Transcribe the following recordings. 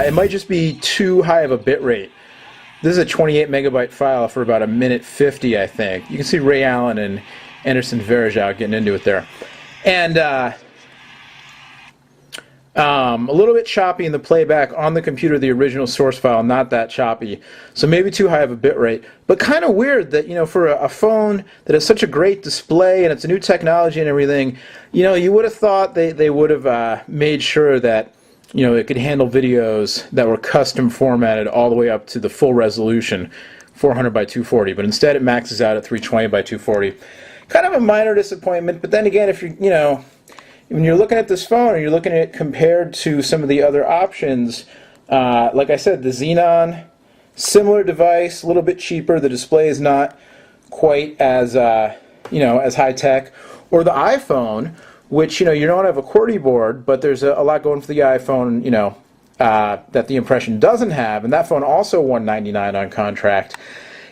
It might just be too high of a bit rate. This is a 28 megabyte file for about 1:50, I think. You can see Ray Allen and Anderson Varejao getting into it there. And a little bit choppy in the playback on the computer, the original source file, not that choppy. So maybe too high of a bit rate. But kind of weird that, for a phone that has such a great display and it's a new technology and everything, you would have thought they would have made sure that, it could handle videos that were custom formatted all the way up to the full resolution, 400 by 240. But instead it maxes out at 320 by 240. Kind of a minor disappointment, but then again, if when you're looking at this phone and you're looking at it compared to some of the other options, like I said, the Xenon, similar device, a little bit cheaper. The display is not quite as as high tech, or the iPhone, which you don't have a QWERTY board, but there's a lot going for the iPhone, that the Impression doesn't have, and that phone also $199 on contract.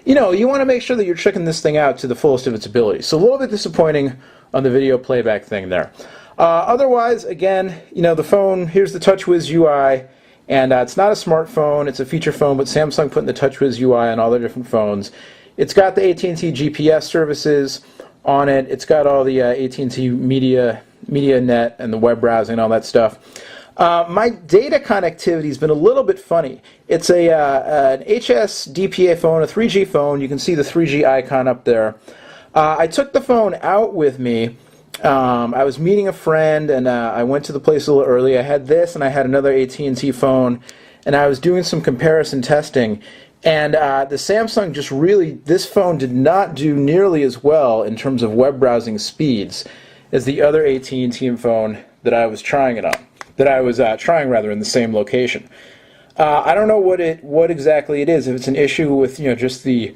You want to make sure that you're checking this thing out to the fullest of its ability. So a little bit disappointing on the video playback thing there. Otherwise, again, the phone, here's the TouchWiz UI, and it's not a smartphone, it's a feature phone, but Samsung putting the TouchWiz UI on all their different phones. It's got the AT&T GPS services on it, it's got all the AT&T media net and the web browsing and all that stuff. My data connectivity has been a little bit funny. It's an HSDPA phone, a 3G phone. You can see the 3G icon up there. I took the phone out with me. I was meeting a friend, and I went to the place a little early. I had this, and I had another AT&T phone, and I was doing some comparison testing. And the Samsung just really, this phone did not do nearly as well in terms of web browsing speeds as the other AT&T phone that I was trying it on. That I was trying in the same location. I don't know what exactly it is. If it's an issue with just the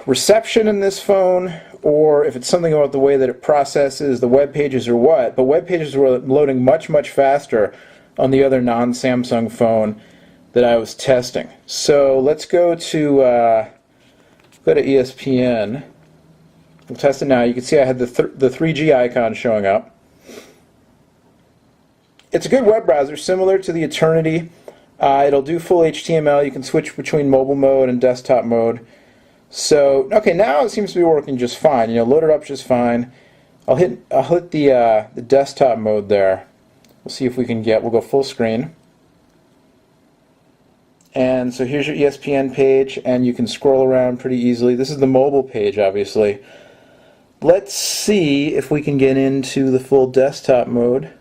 reception in this phone, or if it's something about the way that it processes the web pages or what. But web pages were loading much faster on the other non-Samsung phone that I was testing. So let's go to ESPN. We'll test it now. You can see I had the 3G icon showing up. It's a good web browser, similar to the Eternity. It'll do full HTML. You can switch between mobile mode and desktop mode. So, okay, now it seems to be working just fine. Loaded up just fine. I'll hit the desktop mode there. We'll see if we can we'll go full screen. And so here's your ESPN page, and you can scroll around pretty easily. This is the mobile page, obviously. Let's see if we can get into the full desktop mode.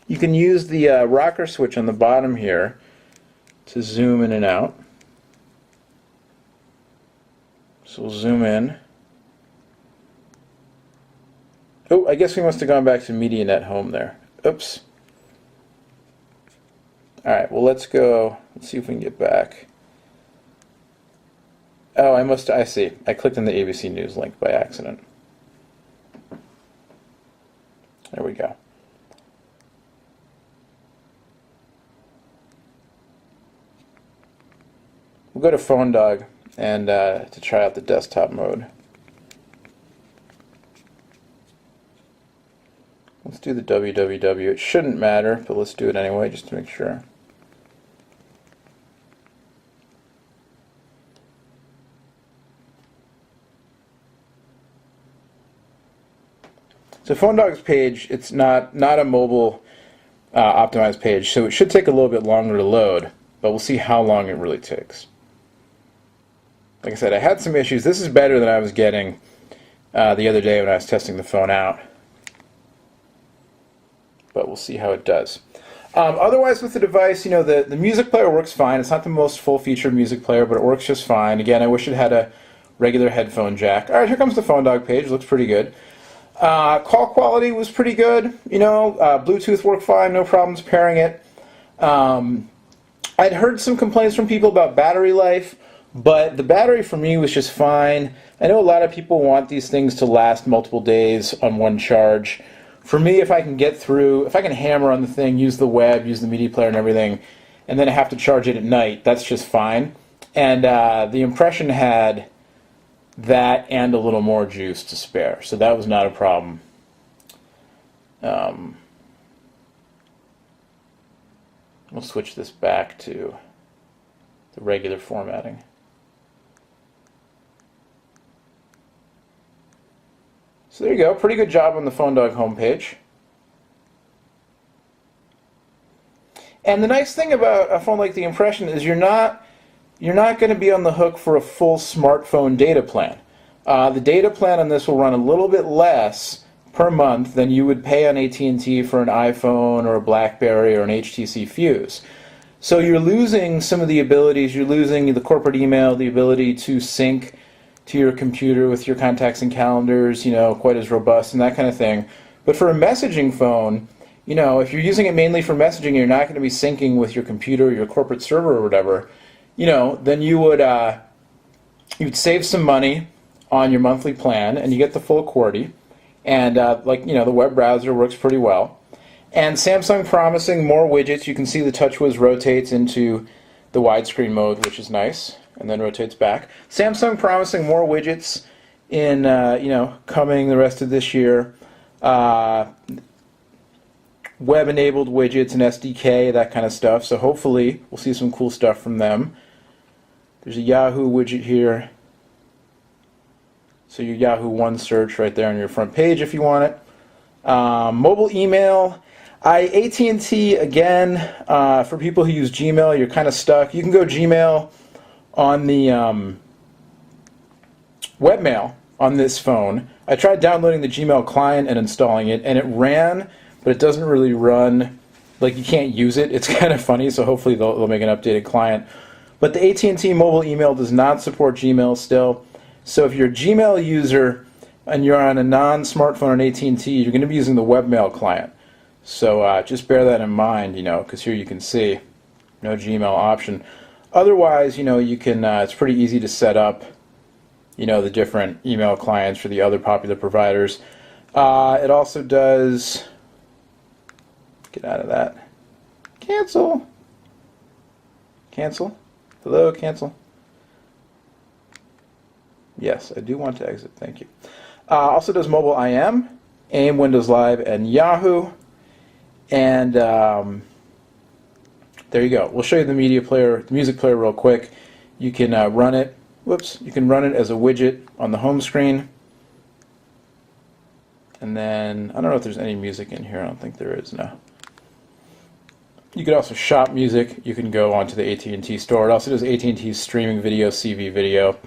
You can use the rocker switch on the bottom here to zoom in and out. So we'll zoom in. Oh, I guess we must have gone back to MediaNet Home there. Oops. Alright, well let's go. Let's see if we can get back. Oh, I see. I clicked on the ABC News link by accident. There we go. We'll go to Phone Dog and to try out the desktop mode. Let's do the www. It shouldn't matter, but let's do it anyway just to make sure. So Phone Dog's page, it's not a mobile optimized page, so it should take a little bit longer to load, but we'll see how long it really takes. Like I said, I had some issues. This is better than I was getting the other day when I was testing the phone out. But we'll see how it does. Otherwise with the device, the music player works fine. It's not the most full-featured music player, but it works just fine. Again, I wish it had a regular headphone jack. Alright, here comes the Phone Dog page. Looks pretty good. Call quality was pretty good. Bluetooth worked fine. No problems pairing it. I'd heard some complaints from people about battery life. But the battery for me was just fine. I know a lot of people want these things to last multiple days on one charge. For me, if I can hammer on the thing, use the web, use the media player and everything, and then I have to charge it at night, that's just fine. And the Impression had that and a little more juice to spare. So that was not a problem. We'll switch this back to the regular formatting. So there you go, pretty good job on the PhoneDog homepage. And the nice thing about a phone like the Impression is you're not going to be on the hook for a full smartphone data plan. The data plan on this will run a little bit less per month than you would pay on AT&T for an iPhone or a BlackBerry or an HTC Fuse. So you're losing some of the abilities. You're losing the corporate email, the ability to sync to your computer with your contacts and calendars, quite as robust and that kind of thing. But for a messaging phone, if you're using it mainly for messaging, you're not going to be syncing with your computer, your corporate server or whatever, then you'd save some money on your monthly plan and you get the full QWERTY. And the web browser works pretty well. And Samsung promising more widgets. You can see the TouchWiz rotates into the widescreen mode, which is nice, and then rotates back. Samsung promising more widgets in coming the rest of this year. Web-enabled widgets and SDK, that kind of stuff. So hopefully we'll see some cool stuff from them. There's a Yahoo widget here. So your Yahoo One search right there on your front page if you want it. Mobile email. AT&T, again, for people who use Gmail, you're kind of stuck. You can go Gmail on the webmail on this phone. I tried downloading the Gmail client and installing it, and it ran, but it doesn't really run. Like, you can't use it. It's kind of funny, so hopefully they'll make an updated client. But the AT&T mobile email does not support Gmail still. So if you're a Gmail user and you're on a non-smartphone on AT&T, you're going to be using the webmail client. So just bear that in mind, because here you can see no Gmail option. Otherwise, you can. It's pretty easy to set up, the different email clients for the other popular providers. It also does. Get out of that. Cancel. Cancel. Hello, cancel. Yes, I do want to exit. Thank you. Also does mobile IM, AIM, Windows Live, and Yahoo. And there you go. We'll show you the media player, the music player, real quick. You can run it. Whoops! You can run it as a widget on the home screen. And then I don't know if there's any music in here. I don't think there is now. You could also shop music. You can go onto the AT&T store. It also does AT&T's streaming video, CV video,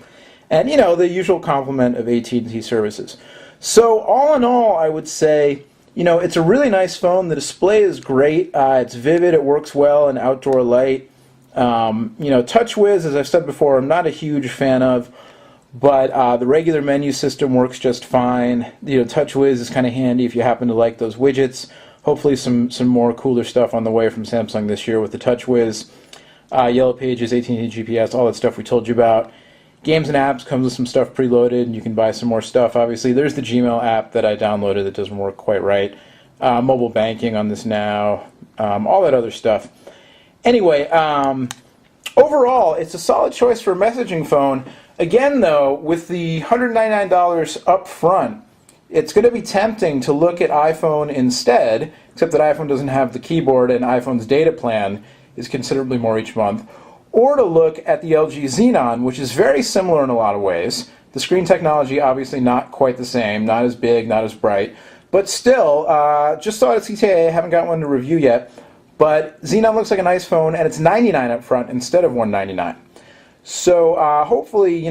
and the usual complement of AT&T services. So all in all, I would say, it's a really nice phone. The display is great. It's vivid. It works well in outdoor light. TouchWiz, as I've said before, I'm not a huge fan of, but the regular menu system works just fine. TouchWiz is kind of handy if you happen to like those widgets. Hopefully some more cooler stuff on the way from Samsung this year with the TouchWiz. Yellow Pages, AT&T GPS, all that stuff we told you about. Games and apps comes with some stuff preloaded, and you can buy some more stuff. Obviously, there's the Gmail app that I downloaded that doesn't work quite right. Mobile banking on this now, all that other stuff. Anyway, overall, it's a solid choice for a messaging phone. Again, though, with the $199 up front, it's going to be tempting to look at iPhone instead, except that iPhone doesn't have the keyboard and iPhone's data plan is considerably more each month. Or to look at the LG Xenon, which is very similar in a lot of ways. The screen technology, obviously not quite the same, not as big, not as bright, but still, just saw it at CTA, haven't got one to review yet, but Xenon looks like a nice phone, and it's $99 up front instead of $199. So hopefully,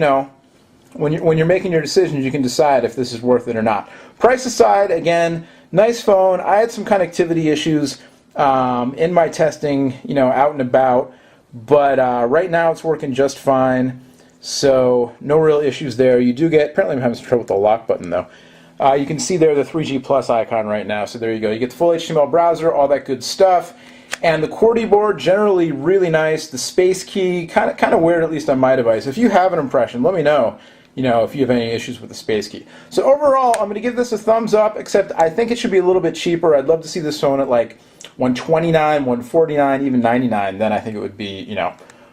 when you're making your decisions, you can decide if this is worth it or not. Price aside, again, nice phone. I had some connectivity issues in my testing, out and about. But right now it's working just fine, so no real issues there. You do get, apparently I'm having some trouble with the lock button though. You can see there the 3G Plus icon right now, so there you go. You get the full HTML browser, all that good stuff. And the QWERTY board, generally really nice. The space key, kind of weird, at least on my device. If you have an impression, let me know, if you have any issues with the space key. So overall, I'm going to give this a thumbs up, except I think it should be a little bit cheaper. I'd love to see this phone at like $129, $149, even $99. Then I think it would be,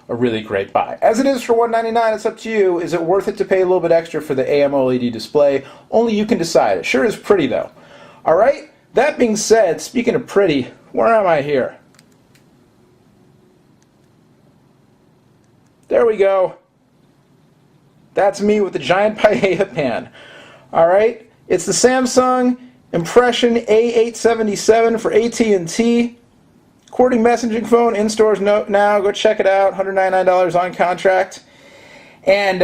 a really great buy. As it is for $199, it's up to you. Is it worth it to pay a little bit extra for the AMOLED display? Only you can decide. It sure is pretty though. All right, that being said, speaking of pretty, where am I here? There we go. That's me with the giant paella pan. All right, it's the Samsung Impression A877 for AT&T. Cording messaging phone in stores now. Go check it out. $199 on contract. And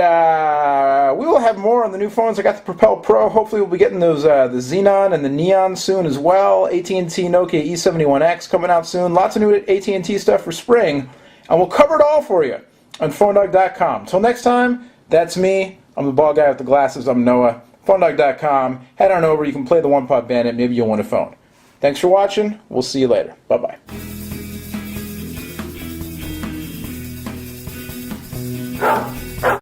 we will have more on the new phones. I got the Propel Pro. Hopefully we'll be getting those the Xenon and the Neon soon as well. AT&T Nokia E71X coming out soon. Lots of new AT&T stuff for spring. And we'll cover it all for you on PhoneDog.com. Until next time, that's me. I'm the bald guy with the glasses. I'm Noah. PhoneDog.com. Head on over. You can play the One Pod Bandit. Maybe you'll win a phone. Thanks for watching. We'll see you later. Bye-bye.